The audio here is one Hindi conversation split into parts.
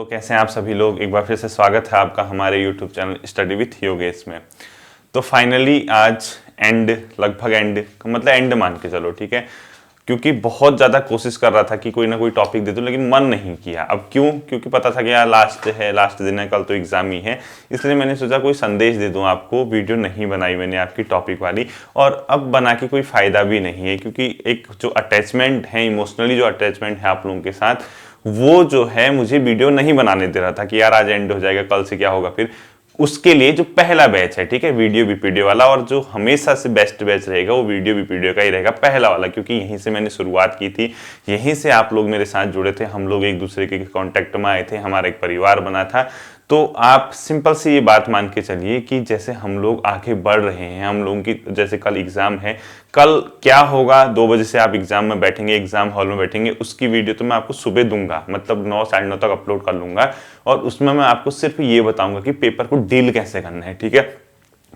तो कैसे हैं आप सभी लोग। एक बार फिर से स्वागत है आपका हमारे YouTube channel study with Yogesh में। तो फाइनली आज एंड, लगभग एंड मतलब एंड मान के चलो, ठीक है, क्योंकि बहुत ज़्यादा कोशिश कर रहा था कि कोई ना कोई टॉपिक दे दूं, लेकिन मन नहीं किया। अब क्यों? क्योंकि पता था कि यार लास्ट दिन है, कल तो एग्जाम ही है, इसलिए मैंने सोचा कोई संदेश दे दूं आपको। वीडियो नहीं बनाई मैंने आपकी टॉपिक वाली, और अब बना के कोई फ़ायदा भी नहीं है, क्योंकि एक जो अटैचमेंट है, इमोशनली जो अटैचमेंट है आप लोगों के साथ, वो जो है मुझे वीडियो नहीं बनाने दे रहा था कि यार आज एंड हो जाएगा, कल से क्या होगा। फिर उसके लिए जो पहला बैच है, ठीक है, वीडियो बीपीडीओ वाला, और जो हमेशा से बेस्ट बैच रहेगा वो वीडियो बीपीडीओ का ही रहेगा, पहला वाला, क्योंकि यहीं से मैंने शुरुआत की थी, यहीं से आप लोग मेरे साथ जुड़े थे, हम लोग एक दूसरे के कांटेक्ट में आए थे, हमारा एक परिवार बना था। तो आप सिंपल सी ये बात मान के चलिए कि जैसे हम लोग आगे बढ़ रहे हैं, हम लोगों की जैसे कल एग्जाम है, कल क्या होगा, 2 बजे से आप एग्जाम में बैठेंगे, एग्जाम हॉल में बैठेंगे, उसकी वीडियो तो मैं आपको सुबह दूंगा, मतलब 9 साढ़े 9 तक अपलोड कर लूंगा, और उसमें मैं आपको सिर्फ ये बताऊंगा कि पेपर को डील कैसे करना है, ठीक है,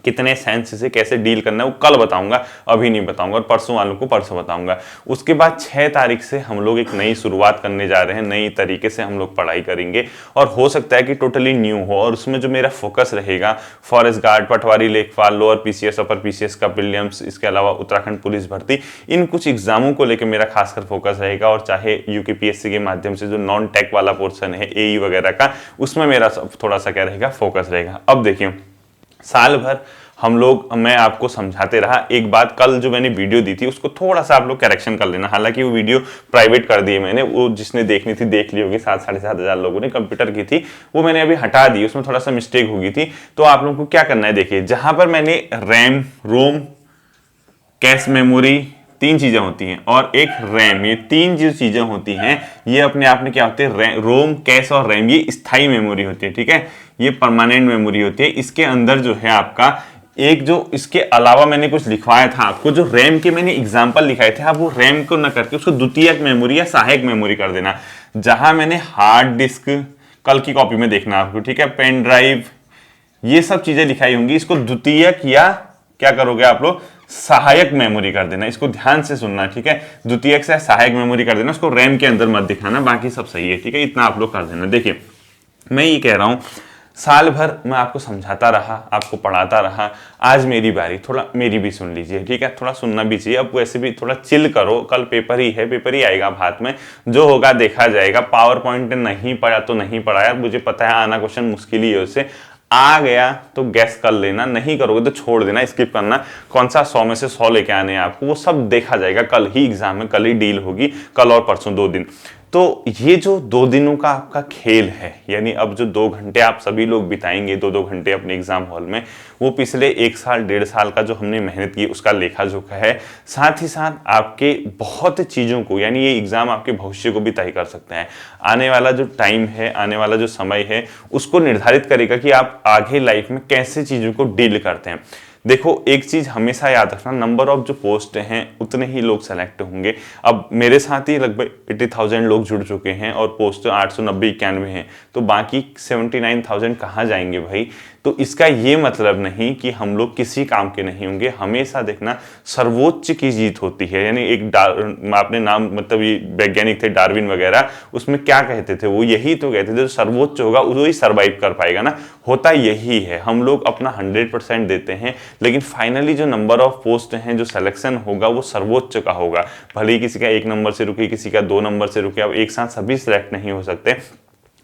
कितने सेंस से कैसे डील करना है वो कल बताऊंगा, अभी नहीं बताऊंगा, और परसों वालों को परसों बताऊंगा। उसके बाद 6 तारीख से हम लोग एक नई शुरुआत करने जा रहे हैं, नई तरीके से हम लोग पढ़ाई करेंगे, और हो सकता है कि टोटली न्यू हो, और उसमें जो मेरा फोकस रहेगा, फॉरेस्ट गार्ड, पटवारी, लेखपाल, लोअर पीसीएस, अपर पीसीएस का प्रीलिम्स, इसके अलावा उत्तराखंड पुलिस भर्ती, इन कुछ एग्जामों को लेकर मेरा खासकर फोकस रहेगा। और चाहे यूकेपीएससी के माध्यम से जो नॉन टेक वाला पोर्शन है, एई वगैरह का, उसमें मेरा थोड़ा सा क्या रहेगा, फोकस रहेगा। अब देखिए, साल भर हम लोग, मैं आपको समझाते रहा। एक बात, कल जो मैंने वीडियो दी थी उसको थोड़ा सा आप लोग करेक्शन कर लेना, हालांकि वो वीडियो प्राइवेट कर दी है मैंने, वो जिसने देखनी थी देख ली होगी, 7-7,500 लोगों ने कंप्यूटर की थी, वो मैंने अभी हटा दी, उसमें थोड़ा सा मिस्टेक हो गई थी। तो आप लोगों को क्या करना है, देखिए, जहां पर मैंने रैम, रोम, कैश मेमोरी, 3 चीजें होती हैं, और एक रैम, ये 3 जो चीजें होती हैं, ये अपने आप में क्या होते हैं, रोम, कैश और रैम, ये स्थायी मेमोरी होती है, ठीक है, ये परमानेंट मेमोरी होती है। इसके अंदर जो है आपका एक, जो इसके अलावा मैंने कुछ लिखवाया था आपको, जो रैम के मैंने एग्जाम्पल लिखाए थे, आप वो रैम को ना करके उसको द्वितीयक मेमोरी या सहायक मेमोरी कर देना। जहां मैंने हार्ड डिस्क, कल की कॉपी में देखना आपको, ठीक है, पेन ड्राइव, ये सब चीजें लिखाई होंगी, इसको द्वितीयक या क्या करोगे आप लोग, सहायक मेमोरी कर देना। इसको ध्यान से सुनना, ठीक है, द्वितीयक से सहायक मेमोरी कर देना, उसको रैम के अंदर मत दिखाना, बाकी सब सही है, ठीक है, इतना आप लोग कर देना। देखिए, मैं ये कह रहा हूं, साल भर मैं आपको समझाता रहा, आपको पढ़ाता रहा, आज मेरी बारी, थोड़ा मेरी भी सुन लीजिए, ठीक है, थोड़ा सुनना भी चाहिए। अब वैसे भी थोड़ा चिल करो, कल पेपर ही है, पेपर ही आएगा अब हाथ में, जो होगा देखा जाएगा। पावर पॉइंट नहीं पढ़ा तो नहीं पढ़ा यार, मुझे पता है आना क्वेश्चन मुश्किल ही है, उससे आ गया तो गैस कर लेना, नहीं करोगे तो छोड़ देना, स्किप करना। कौन सा 100 में से 100 लेके आने हैं आपको, वो सब देखा जाएगा, कल ही एग्जाम है, कल ही डील होगी, कल और परसों 2 दिन। तो ये जो 2 दिनों का आपका खेल है, यानी अब जो 2 घंटे आप सभी लोग बिताएंगे, 2-2 घंटे अपने एग्जाम हॉल में, वो पिछले 1 साल 1.5 साल का जो हमने मेहनत की उसका लेखा जोखा है। साथ ही साथ आपके बहुत चीज़ों को, यानी ये एग्जाम आपके भविष्य को भी तय कर सकते हैं। आने वाला जो टाइम है, आने वाला जो समय है, उसको निर्धारित करेगा कि आप आगे लाइफ में कैसे चीज़ों को डील करते हैं। देखो, एक चीज हमेशा याद रखना, नंबर ऑफ जो पोस्ट हैं उतने ही लोग सेलेक्ट होंगे। अब मेरे साथ ही लगभग 80,000 लोग जुड़ चुके हैं, और पोस्ट 890-91 हैं, तो बाकी 79,000 कहाँ जाएंगे भाई। तो इसका ये मतलब नहीं कि हम लोग किसी काम के नहीं होंगे। हमेशा देखना, सर्वोच्च की जीत होती है, यानी एक आपने नाम, मतलब ये वैज्ञानिक थे डार्विन वगैरह, उसमें क्या कहते थे, वो यही तो कहते थे, जो सर्वोच्च होगा वो ही सर्वाइव कर पाएगा ना। होता यही है, हम लोग अपना 100% देते हैं, लेकिन फाइनली जो नंबर ऑफ पोस्ट हैं, जो सिलेक्शन होगा, वो सर्वोच्च का होगा। भले ही किसी का 1 नंबर से रुके, किसी का 2 नंबर से रुके, अब एक साथ सभी सिलेक्ट नहीं हो सकते।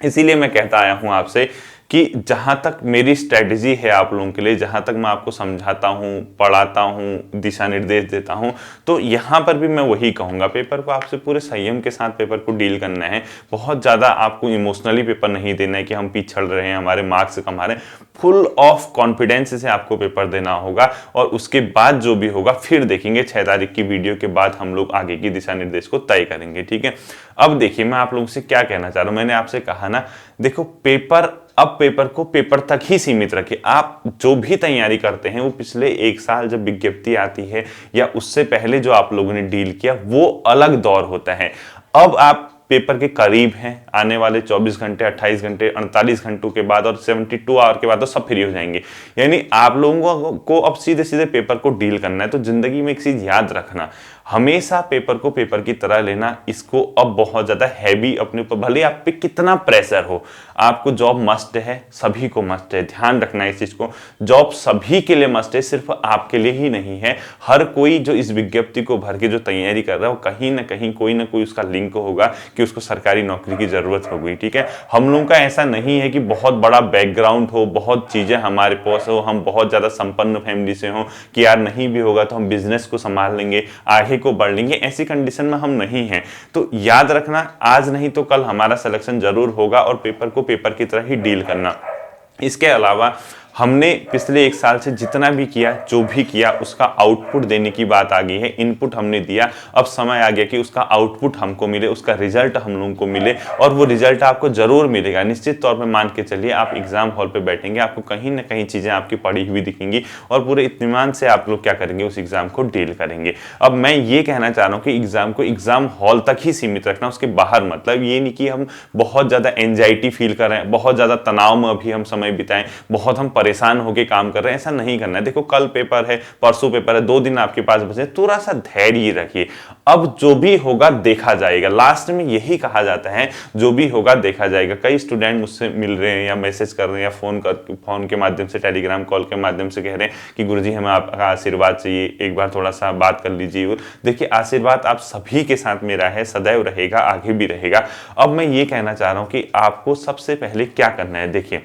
इसीलिए मैं कहता आया हूं आपसे कि जहां तक मेरी स्ट्रेटजी है आप लोगों के लिए, जहां तक मैं आपको समझाता हूं, पढ़ाता हूं, दिशा निर्देश देता हूं, तो यहां पर भी मैं वही कहूंगा, पेपर को आपसे पूरे संयम के साथ पेपर को डील करना है। बहुत ज़्यादा आपको इमोशनली पेपर नहीं देना है कि हम पिछड़ रहे हैं, हमारे मार्क्स कम आ रहे हैं। फुल ऑफ कॉन्फिडेंस से आपको पेपर देना होगा, और उसके बाद जो भी होगा फिर देखेंगे। 6 तारीख की वीडियो के बाद हम लोग आगे की दिशा निर्देश को तय करेंगे, ठीक है। अब देखिए, मैं आप लोगों से क्या कहना चाह रहा हूं, मैंने आपसे कहा ना, देखो पेपर, अब पेपर को पेपर तक ही सीमित रखिए। आप जो भी तैयारी करते हैं, वो पिछले 1 साल जब विज्ञप्ति आती है या उससे पहले जो आप लोगों ने डील किया, वो अलग दौर होता है। अब आप पेपर के करीब हैं, आने वाले 24 घंटे, 28 घंटे, 48 घंटों के बाद और 72 आवर के बाद तो सब फ्री हो जाएंगे। यानी आप लोगों को अब सीधे सीधे पेपर को डील करना है। तो जिंदगी में एक चीज याद रखना, हमेशा पेपर को पेपर की तरह लेना, इसको अब बहुत ज्यादा हैवी अपने ऊपर, भले आप पे कितना प्रेशर हो, आपको जॉब मस्ट है, सभी को मस्ट है, ध्यान रखना है इस चीज को। जॉब सभी के लिए मस्ट है, सिर्फ आपके लिए ही नहीं है। हर कोई जो इस विज्ञप्ति को भर के जो तैयारी कर रहा है, वो कहीं ना कहीं कोई ना कोई उसका लिंक होगा कि उसको सरकारी नौकरी की जरूरत होगी, ठीक है। हम लोगों का ऐसा नहीं है कि बहुत बड़ा बैकग्राउंड हो, बहुत चीजें हमारे पास हो, हम बहुत ज्यादा संपन्न फैमिली से हो कि यार नहीं भी होगा तो हम बिजनेस को संभाल लेंगे, आगे को बढ़ लेंगे, ऐसी कंडीशन में हम नहीं हैं। तो याद रखना, आज नहीं तो कल हमारा सिलेक्शन जरूर होगा, और पेपर को पेपर की तरह ही डील करना। इसके अलावा हमने पिछले 1 साल से जितना भी किया, जो भी किया, उसका आउटपुट देने की बात आ गई है। इनपुट हमने दिया, अब समय आ गया कि उसका आउटपुट हमको मिले, उसका रिजल्ट हम लोगों को मिले, और वो रिजल्ट आपको जरूर मिलेगा। निश्चित तौर पे मान के चलिए, आप एग्जाम हॉल पे बैठेंगे, आपको कहीं ना कहीं चीजें आपकी पढ़ी हुई दिखेंगी, और पूरे इत्मीनान से आप लोग क्या करेंगे, उस एग्जाम को डील करेंगे। अब मैं ये कहना चाह रहा हूँ कि एग्जाम को एग्जाम हॉल तक ही सीमित रखना, उसके बाहर मतलब ये नहीं कि हम बहुत ज्यादा एंजाइटी फील कर रहे हैं, बहुत ज्यादा तनाव में अभी हम समय बिताएं, बहुत हम परेशान होकर काम कर रहे हैं, ऐसा नहीं करना है। देखो, कल पेपर है, परसों पेपर है, 2 दिन आपके पास बचे, थोड़ा सा धैर्य रखिए। अब जो भी होगा देखा जाएगा, लास्ट में यही कहा जाता है, जो भी होगा देखा जाएगा। कई स्टूडेंट मुझसे मिल रहे हैं या मैसेज कर रहे हैं या फोन के माध्यम से, टेलीग्राम कॉल के माध्यम से कह रहे हैं कि गुरुजी हमें आपका आशीर्वाद चाहिए, एक बार थोड़ा सा बात कर लीजिए। देखिए, आशीर्वाद आप सभी के साथ मेरा है, सदैव रहेगा, आगे भी रहेगा। अब मैं ये कहना चाह रहा हूं कि आपको सबसे पहले क्या करना है। देखिए,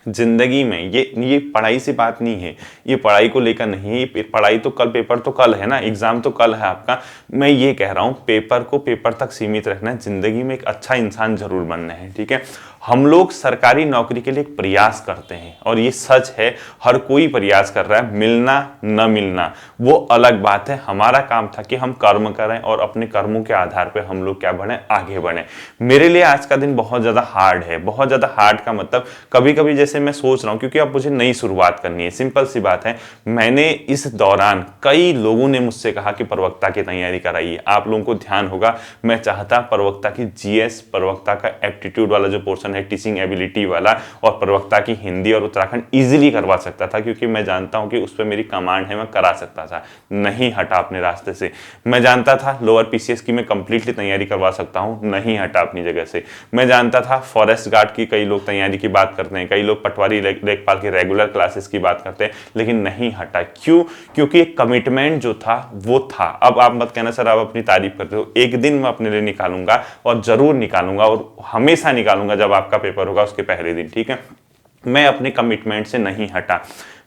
जिंदगी में ये पढ़ाई से बात नहीं है, ये पढ़ाई को लेकर नहीं है, पढ़ाई तो कल, पेपर तो कल है ना, एग्जाम तो कल है आपका। मैं ये कह रहा हूं, पेपर को पेपर तक सीमित रखना है, जिंदगी में एक अच्छा इंसान जरूर बनना है, ठीक है। हम लोग सरकारी नौकरी के लिए एक प्रयास करते हैं, और ये सच है, हर कोई प्रयास कर रहा है। मिलना न मिलना वो अलग बात है, हमारा काम था कि हम कर्म करें, और अपने कर्मों के आधार पर हम लोग क्या बढ़े, आगे बढ़े। मेरे लिए आज का दिन बहुत ज्यादा हार्ड है, बहुत ज्यादा हार्ड का मतलब कभी कभी जैसे मैं सोच रहा हूं, क्योंकि अब मुझे नई शुरुआत करनी है, सिंपल सी बात है। मैंने इस दौरान कई लोगों ने मुझसे कहा कि प्रवक्ता की तैयारी कराइए। आप लोगों को ध्यान होगा, मैं चाहता प्रवक्ता की जीएस, प्रवक्ता का एप्टीट्यूड वाला जो पोर्शन है, टीचिंग एबिलिटी वाला, और प्रवक्ता की हिंदी और उत्तराखंड इजीली करवा सकता था, क्योंकि मैं जानता हूं कि उस पर मेरी कमांड है, मैं करा सकता था, नहीं हटा अपने रास्ते से। मैं जानता था लोअर पीसीएस की मैं कंप्लीटली तैयारी करवा सकता हूं, नहीं हटा अपनी जगह से। मैं जानता था फॉरेस्ट गार्ड की कई लोग तैयारी की बात करते हैं, कई लोग पटवारी लेखपाल की रेगुलर क्लासेस की बात करते हैं, लेकिन नहीं हटा। क्यों? क्योंकि एक कमिटमेंट जो था वो था। अब आप मत कहना सर आप अपनी तारीफ करते हो, एक दिन मैं अपने लिए निकालूंगा, और जरूर निकालूंगा, और हमेशा निकालूंगा जब आपका पेपर होगा उसके पहले दिन, ठीक है। मैं अपने कमिटमेंट से नहीं हटा।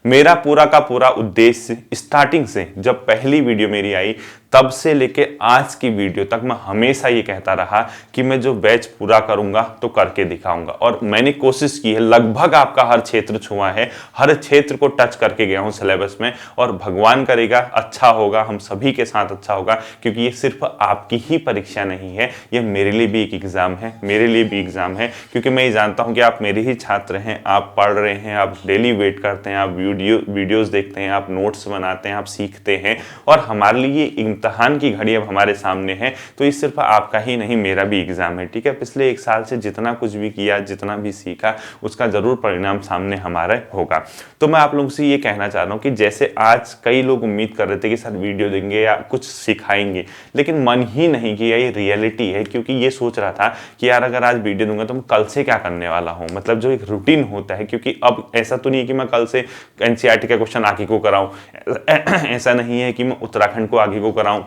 मेरा पूरा का पूरा उद्देश्य स्टार्टिंग से, जब पहली वीडियो मेरी आई तब से लेके आज की वीडियो तक, मैं हमेशा ये कहता रहा कि मैं जो बैच पूरा करूंगा तो करके दिखाऊंगा, और मैंने कोशिश की है। लगभग आपका हर क्षेत्र छुआ है, हर क्षेत्र को टच करके गया हूं सिलेबस में, और भगवान करेगा अच्छा होगा, हम सभी के साथ अच्छा होगा, क्योंकि ये सिर्फ आपकी ही परीक्षा नहीं है, ये मेरे लिए भी एक एग्जाम है, मेरे लिए भी एग्जाम है। क्योंकि मैं ये जानता हूं कि आप मेरे ही छात्र हैं, आप पढ़ रहे हैं, आप डेली वेट करते हैं, आप वीडियोस देखते हैं, आप नोट्स बनाते हैं, आप सीखते हैं, और हमारे लिए इम्तिहान की घड़ी अब हमारे सामने है। तो ये सिर्फ आपका ही नहीं, मेरा भी एग्जाम है, ठीक है। पिछले 1 साल से जितना कुछ भी किया, जितना भी सीखा, उसका जरूर परिणाम सामने हमारा होगा। तो मैं आप लोगों से ये कहना चाह रहा हूँ कि जैसे आज कई लोग उम्मीद कर रहे थे कि सर वीडियो देंगे या कुछ सिखाएंगे, लेकिन मन ही नहीं किया, ये रियलिटी है। क्योंकि ये सोच रहा था कि यार अगर आज वीडियो दूंगा तो मैं कल से क्या करने वाला हूँ, मतलब जो एक रूटीन होता है। क्योंकि अब ऐसा तो नहीं कि मैं कल से एनसीईआरटी का क्वेश्चन आगे को कराऊं, ऐसा नहीं है कि मैं उत्तराखंड को आगे को कराऊं,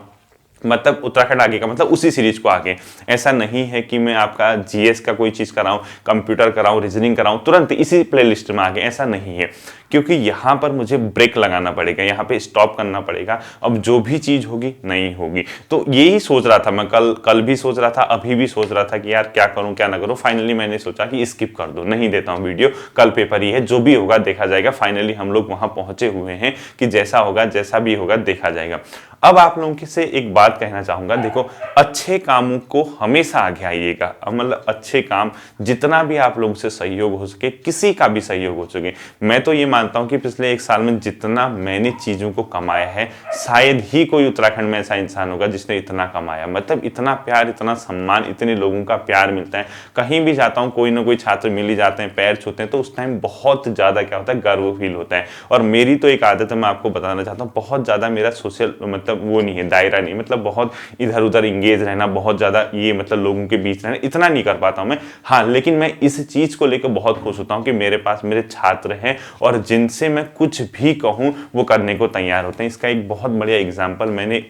मतलब उत्तराखंड आगे का मतलब उसी सीरीज को आगे, ऐसा नहीं है कि मैं आपका जीएस का कोई चीज कराऊं, कंप्यूटर कराऊं, रीजनिंग कराऊं, तुरंत इसी प्लेलिस्ट में आगे, ऐसा नहीं है। क्योंकि यहाँ पर मुझे ब्रेक लगाना पड़ेगा, यहाँ पे स्टॉप करना पड़ेगा। अब जो भी चीज होगी नहीं होगी, तो यही सोच रहा था मैं, कल भी सोच रहा था, अभी भी सोच रहा था कि यार क्या करूं क्या ना करूं। फाइनली मैंने सोचा कि स्किप कर दो, नहीं देता हूं वीडियो, कल पेपर ही है, जो भी होगा देखा जाएगा। फाइनली हम लोग वहां पहुंचे हुए हैं कि जैसा होगा, जैसा भी होगा देखा जाएगा। अब आप लोगों से एक बात कहना चाहूंगा, देखो अच्छे कामों को हमेशा आगे आइएगा, मतलब अच्छे काम जितना भी आप लोगों से सहयोग हो सके, किसी का भी सहयोग हो सके। मैं तो ये मानता हूं कि पिछले 1 साल में जितना मैंने चीजों को कमाया है, शायद ही कोई उत्तराखंड में ऐसा इंसान होगा जिसने इतना कमाया। मतलब इतना प्यार, इतना सम्मान, इतने लोगों का प्यार मिलता है। कहीं भी जाता हूं, कोई ना कोई छात्र मिल ही जाते हैं, पैर छूते हैं, तो उस टाइम बहुत ज्यादा क्या होता है, गर्व फील होता है। और मेरी तो एक आदत है, मैं आपको बताना चाहता हूँ, बहुत ज्यादा मेरा सोशल मतलब मतलब वो नहीं है, दायरा नहीं, मतलब बहुत इधर उधर इंगेज रहना, बहुत ज़्यादा ये मतलब लोगों के बीच रहना, इतना नहीं कर पाता हूँ मैं। हाँ, लेकिन मैं इस चीज़ को लेकर बहुत खुश होता हूँ कि मेरे पास मेरे छात्र हैं और जिनसे मैं कुछ भी कहूँ वो करने को तैयार होते हैं। इसका एक बहुत बढ़िया एग्जाम्पल, मैंने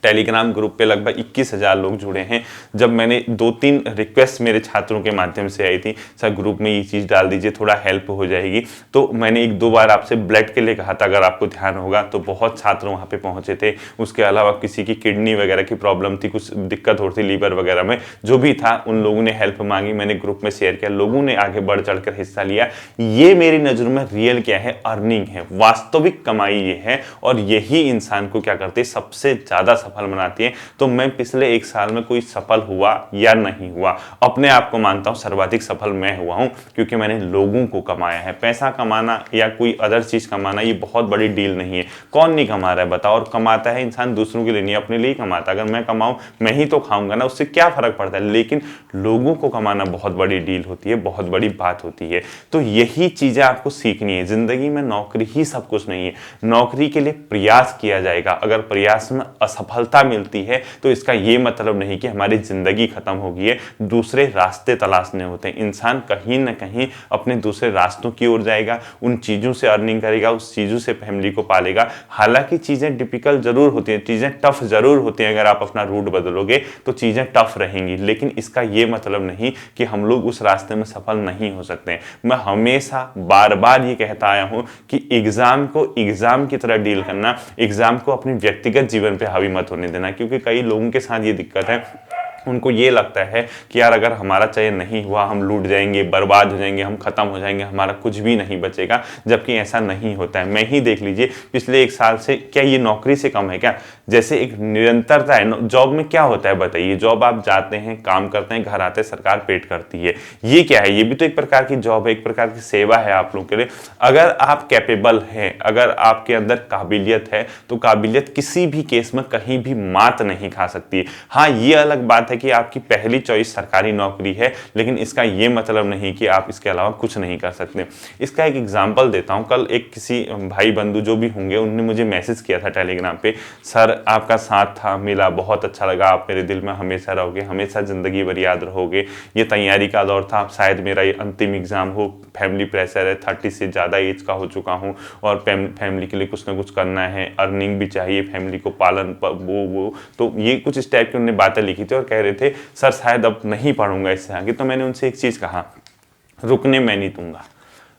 टेलीग्राम ग्रुप पे लगभग 21,000 लोग जुड़े हैं। जब मैंने 2-3 रिक्वेस्ट मेरे छात्रों के माध्यम से आई थी, सर ग्रुप में ये चीज़ डाल दीजिए, थोड़ा हेल्प हो जाएगी, तो मैंने 1-2 बार आपसे ब्लड के लिए कहा था, अगर आपको ध्यान होगा, तो बहुत छात्र वहाँ पे पहुँचे थे। उसके अलावा किसी की किडनी वगैरह की प्रॉब्लम थी, कुछ दिक्कत हो रही थी लीवर वगैरह में, जो भी था उन लोगों ने हेल्प मांगी, मैंने ग्रुप में शेयर किया, लोगों ने आगे बढ़ चढ़ कर हिस्सा लिया। ये मेरी नज़र में रियल क्या है, अर्निंग है, वास्तविक कमाई ये है, और यही इंसान को क्या करती है, सबसे ज़्यादा सफल बनाती है। तो मैं पिछले 1 साल में कोई सफल हुआ या नहीं हुआ, अपने आप को मानता हूं सर्वाधिक सफल मैं हुआ हूं, क्योंकि मैंने लोगों को कमाया है। पैसा कमाना या कोई अदर चीज कमाना ये बहुत बड़ी डील नहीं है। कौन नहीं कमा रहा है बताओ, और कमाता है इंसान दूसरों के लिए नहीं, अपने लिए कमाता। अगर मैं कमाऊं, मैं ही तो खाऊंगा ना, उससे क्या फर्क पड़ता है। लेकिन लोगों को कमाना बहुत बड़ी डील होती है, बहुत बड़ी बात होती है। तो यही चीजें आपको सीखनी है। जिंदगी में नौकरी ही सब कुछ नहीं है, नौकरी के लिए प्रयास किया जाएगा। अगर प्रयास में असफलता मिलती है तो इसका यह मतलब नहीं कि हमारी जिंदगी खत्म हो गई है। दूसरे रास्ते तलाशने होते हैं। इंसान कहीं ना कहीं अपने दूसरे रास्तों की ओर जाएगा, उन चीजों से अर्निंग करेगा, उस चीजों से फैमिली को पालेगा। हालांकि चीजें डिफिकल्ट जरूर होती हैं, चीजें टफ जरूर होती हैं। अगर आप अपना रूट बदलोगे तो चीजें टफ रहेंगी, लेकिन इसका यह मतलब नहीं कि हम लोग उस रास्ते में सफल नहीं हो सकते। मैं हमेशा बार बार ये कहता आया हूं कि एग्जाम को एग्जाम की तरह डील करना, एग्जाम को अपने व्यक्तिगत जीवन पे हावी मत होने देना। क्योंकि कई लोगों के साथ ये दिक्कत है, उनको ये लगता है कि यार अगर हमारा चयन नहीं हुआ हम लूट जाएंगे, बर्बाद हो जाएंगे, हम खत्म हो जाएंगे, हमारा कुछ भी नहीं बचेगा। जबकि ऐसा नहीं होता है। मैं ही देख लीजिए पिछले 1 साल से, क्या ये नौकरी से कम है क्या? जैसे एक निरंतरता है। जॉब में क्या होता है बताइए, जॉब आप जाते हैं, काम करते हैं, घर आते हैं, सरकार पेड करती है। ये क्या है? ये भी तो एक प्रकार की जॉब है, एक प्रकार की सेवा है आप लोगों के लिए। अगर आप कैपेबल हैं, अगर आपके अंदर काबिलियत है, तो काबिलियत किसी भी केस में कहीं भी मात नहीं खा सकती। हाँ, ये अलग बात कि आपकी पहली चॉइस सरकारी नौकरी है, लेकिन इसका यह मतलब नहीं कि आप इसके अलावा कुछ नहीं कर सकते। इसका एक एग्जांपल देता हूं। कल एक किसी भाई बंधु जो भी होंगे, उन्होंने मुझे मैसेज किया था टेलीग्राम पे, सर आपका साथ था, मिला, बहुत अच्छा लगा, आप मेरे दिल में हमेशा रहोगे, हमेशा जिंदगी भर याद रहोगे। ये तैयारी का दौर था, शायद मेरा ये अंतिम एग्जाम हो, फैमिली प्रेशर है, 30 से ज़्यादा एज का हो चुका हूँ और फैमिली के लिए कुछ ना कुछ करना है, अर्निंग भी चाहिए, फैमिली को पालन वो तो ये कुछ इस टाइप की उन्होंने बातें लिखी थी और कह रहे थे सर शायद अब नहीं पढ़ूंगा इससे आगे। तो मैंने उनसे एक चीज़ कहा, रुकने मैं नहीं दूंगा।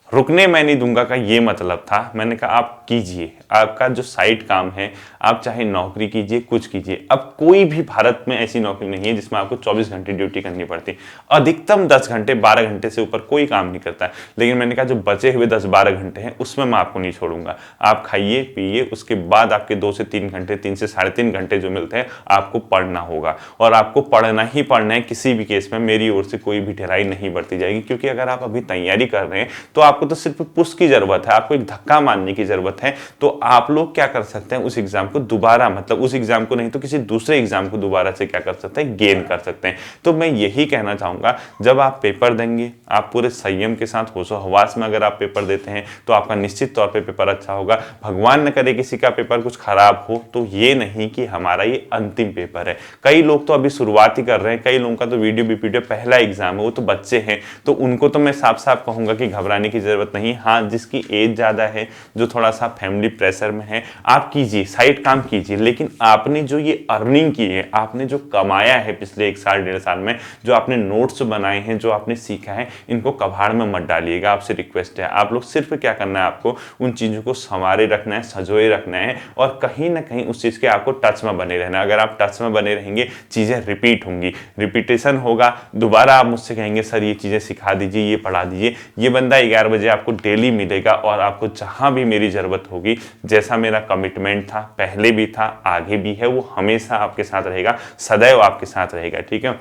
रुकने मैं नहीं दूंगा का ये मतलब था, मैंने कहा आप कीजिए, आपका जो साइड काम है, आप चाहे नौकरी कीजिए, कुछ कीजिए। अब कोई भी भारत में ऐसी नौकरी नहीं है जिसमें आपको 24 घंटे ड्यूटी करनी पड़ती। अधिकतम 10 घंटे, 12 घंटे से ऊपर कोई काम नहीं करता है। लेकिन मैंने कहा जो बचे हुए 10-12 घंटे हैं उसमें मैं आपको नहीं छोड़ूंगा। आप खाइए पिए, उसके बाद आपके 2 से 3 घंटे, 3 से 3.5 घंटे जो मिलते हैं आपको पढ़ना होगा, और आपको पढ़ना ही पढ़ना है। किसी भी केस में मेरी ओर से कोई भी ढिलाई नहीं बढ़ती जाएगी, क्योंकि अगर आप अभी तैयारी कर रहे हैं तो आपको तो सिर्फ पुश की जरूरत है, आपको एक धक्का मारने की जरूरत है। तो आप लोग क्या कर सकते हैं, उस एग्जाम को दोबारा, मतलब उस एग्जाम को नहीं तो किसी दूसरे एग्जाम को दोबारा से क्या कर सकते हैं, गेन कर सकते हैं। तो मैं यही कहना चाहूंगा, जब आप पेपर देंगे आप पूरे संयम के साथ, होशो हवास में अगर आप पेपर देते हैं तो आपका निश्चित तौर पर पेपर अच्छा होगा। भगवान न करे किसी का पेपर कुछ खराब हो, तो ये नहीं कि हमारा ये अंतिम पेपर है। कई लोग तो अभी शुरुआत ही कर रहे हैं, कई लोगों का तो वीडियो बीपीडीओ पहला एग्जाम है, वो तो बच्चे हैं, तो उनको तो मैं साफ साफ कहूंगा कि घबराने की जरूरत नहीं। हाँ, जिसकी एज ज्यादा है, जो थोड़ा सा फैमिली प्रेशर में है, आप कीजिए, साइड काम कीजिए, लेकिन आपने जो ये अर्निंग की है, आपने जो कमाया है पिछले 1 साल 1.5 साल में, जो आपने नोट्स बनाए हैं, जो आपने सीखा है, इनको कबाड़ में मत डालिएगा। आपसे रिक्वेस्ट है, आप लोग सिर्फ क्या करना है, आपको उन चीजों को संवारे रखना है, सजोए रखना है, और कहीं ना कहीं उस चीज के आपको टच में बने रहना है। अगर आप टच में बने रहेंगे, चीजें रिपीट होंगी, रिपीटेशन होगा, दोबारा आप मुझसे कहेंगे सर ये चीजें सिखा दीजिए, ये पढ़ा दीजिए। ये बंदा 11 बजे आपको डेली मिलेगा, और आपको जहां भी मेरी जरूरत होगी, जैसा मेरा कमिटमेंट था, पहले भी था, आगे भी है, वो हमेशा आपके साथ रहेगा, सदैव आपके साथ रहेगा। ठीक है,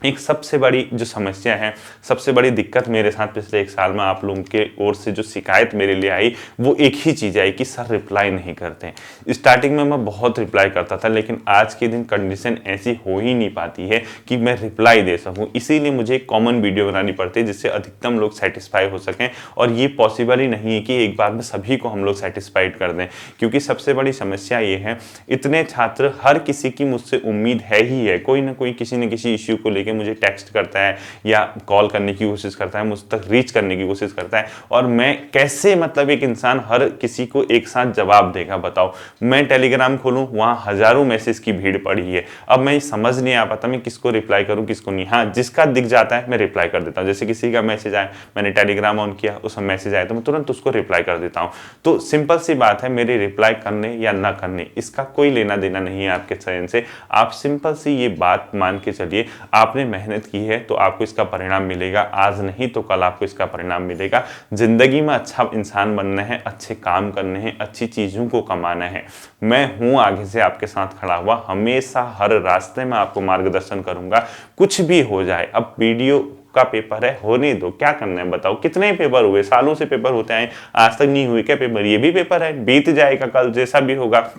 एक सबसे बड़ी जो समस्या है, सबसे बड़ी दिक्कत मेरे साथ पिछले 1 साल में आप लोगों के ओर से जो शिकायत मेरे लिए आई, वो एक ही चीज़ आई कि सर रिप्लाई नहीं करते हैं। स्टार्टिंग में मैं बहुत रिप्लाई करता था, लेकिन आज के दिन कंडीशन ऐसी हो ही नहीं पाती है कि मैं रिप्लाई दे सकूँ। इसीलिए मुझे एक कॉमन वीडियो बनानी पड़ती है जिससे अधिकतम लोग सेटिस्फाई हो सकें, और ये पॉसिबल ही नहीं है कि एक बार में सभी को हम लोग सेटिस्फाइड कर दें, क्योंकि सबसे बड़ी समस्या ये है, इतने छात्र, हर किसी की मुझसे उम्मीद है ही है, कोई ना कोई किसी न किसी इश्यू को लेकर मुझे टेक्स्ट करता है या कॉल करने की कोशिश करता है, मुझ तक रीच करने की कोशिश करता है, और मैं कैसे, मतलब एक इंसान हर किसी को एक साथ जवाब देगा बताओ। मैं टेलीग्राम खोलूं, वहां हजारों मैसेज की भीड़ पड़ी है। अब मैं समझ नहीं आ पाता मैं किसको रिप्लाई करूं किसको नहीं। हाँ, जिसका दिख जाता है मैं रिप्लाई कर देता हूं। जैसे किसी का मैसेज आया, मैंने टेलीग्राम ऑन किया, उसमें मैसेज आया तो मैं तुरंत उसको रिप्लाई कर देता हूं। तो सिंपल सी बात है, मेरे रिप्लाई करने या ना करने इसका कोई लेना देना नहीं है आपके चयन से। आप सिंपल सी ये बात मान के चलिए, आपने मेहनत की है तो आपको इसका परिणाम मिलेगा। आज नहीं तो कल आपको इसका परिणाम मिलेगा। जिंदगी में अच्छा इंसान बनना है, अच्छे काम करने हैं, अच्छी चीजों को कमाना है। मैं हूं आगे से आपके साथ खड़ा हुआ, हमेशा हर रास्ते में आपको मार्गदर्शन करूंगा, कुछ भी हो जाए। अब वीडियो का पेपर है, होने दो, क्या करना है बताओ। कितने पेपर हुए, सालों से पेपर होते हैं, आज तक नहीं हुए क्या पेपर? ये भी पेपर है, बीत जाएगा, कल जैसा भी होगा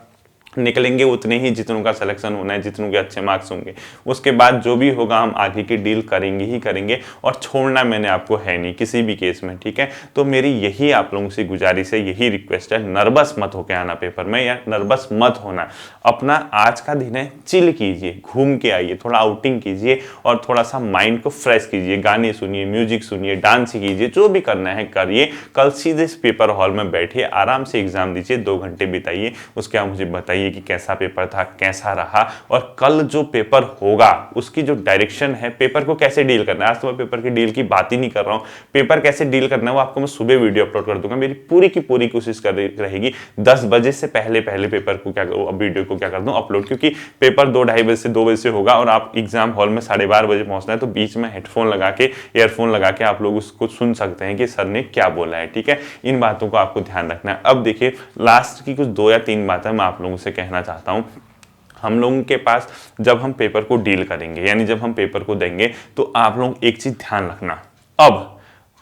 निकलेंगे उतने ही जितनों का सिलेक्शन होना है, जितनों के अच्छे मार्क्स होंगे। उसके बाद जो भी होगा हम आगे की डील करेंगे ही करेंगे, और छोड़ना मैंने आपको है नहीं किसी भी केस में, ठीक है। तो मेरी यही आप लोगों से गुजारिश है, यही रिक्वेस्ट है, नर्वस मत होकर आना पेपर में, या नर्वस मत होना। अपना आज का दिन है, चिल कीजिए, घूम के आइए, थोड़ा आउटिंग कीजिए और थोड़ा सा माइंड को फ्रेश कीजिए, गाने सुनिए, म्यूजिक सुनिए, डांस कीजिए, जो भी करना है करिए। कल सीधे पेपर हॉल में बैठिए, आराम से एग्जाम दीजिए, 2 घंटे बिताइए, उसके बाद मुझे बताइए कि कैसा पेपर था, कैसा रहा, और कल जो पेपर होगा उसकी जो डायरेक्शन है, पेपर को कैसे डील करना है। आज तो मैं पेपर की डील की बात ही नहीं कर रहा हूं, पेपर कैसे डील करना है वो आपको मैं सुबह वीडियो अपलोड कर दूंगा। मेरी पूरी की पूरी कोशिश रहेगी 10 बजे से पहले पेपर को क्या करूं, वीडियो को क्या कर दूं अपलोड, क्योंकि पेपर 2-2:30 बजे से 2 बजे से होगा, और आप एग्जाम हॉल में 12:30 बजे पहुंचना है, तो बीच में हेडफोन लगा के, ईयरफोन लगा के आप लोग उसको सुन सकते हैं कि सर ने क्या बोला है, ठीक है। इन बातों को आपको ध्यान रखना है। अब देखिए, लास्ट की कुछ 2 या 3 बातें मैं आप लोगों से कहना चाहता हूं। हम लोगों के पास जब हम पेपर को डील करेंगे, यानी जब हम पेपर को देंगे, तो आप लोग एक चीज ध्यान रखना, अब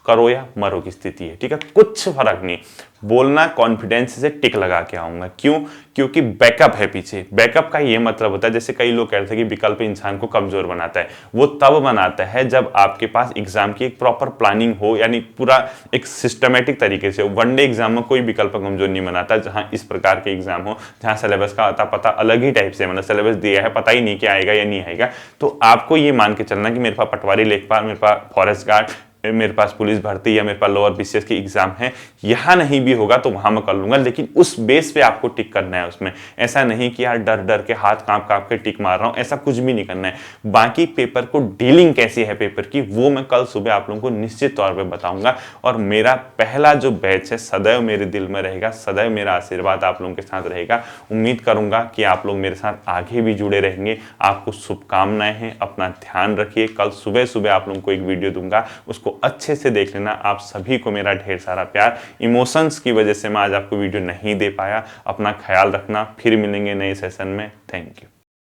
करो या मरो की स्थिति है, ठीक है। कुछ फर्क नहीं, बोलना कॉन्फिडेंस से टिक लगा के आऊंगा। क्यों? क्योंकि बैकअप है पीछे। बैकअप का ये मतलब होता है, जैसे कई लोग कहते हैं कि विकल्प इंसान को कमजोर बनाता है, वो तब बनाता है जब आपके पास एग्जाम की एक प्रॉपर प्लानिंग हो, यानी पूरा एक सिस्टमेटिक तरीके से हो। वनडे एग्जाम में कोई विकल्प कमजोर नहीं बनाता, जहां इस प्रकार के एग्जाम हो, जहां सिलेबस का अता पता अलग ही टाइप से, मतलब सिलेबस दिया है, पता ही नहीं क्या आएगा या नहीं आएगा। तो आपको ये मान के चलना कि मेरे पास पटवारी, लेखपाल, मेरे पास फॉरेस्ट गार्ड, मेरे पास पुलिस भर्ती या मेरे पास लोअर बीसीएस की एग्जाम है, यहां नहीं भी होगा तो वहां मैं कर लूंगा, लेकिन उस बेस पे आपको टिक करना है उसमें। ऐसा नहीं कि यार डर डर के, हाथ कांप कांप के टिक मार रहा हूं, ऐसा कुछ भी नहीं करना है। बाकी पेपर को डीलिंग कैसी है पेपर की, वो मैं कल सुबह आप लोगों को निश्चित तौर पर बताऊंगा। और मेरा पहला जो बैच है सदैव मेरे दिल में रहेगा, सदैव मेरा आशीर्वाद आप लोगों के साथ रहेगा। उम्मीद करूंगा कि आप लोग मेरे साथ आगे भी जुड़े रहेंगे। आपको शुभकामनाएं हैं, अपना ध्यान रखिए। कल सुबह सुबह आप लोगों को एक वीडियो दूंगा, उसको अच्छे से देख लेना। आप सभी को मेरा ढेर सारा प्यार। इमोशंस की वजह से मैं आज आपको वीडियो नहीं दे पाया, अपना ख्याल रखना। फिर मिलेंगे नए सेशन में। Thank you.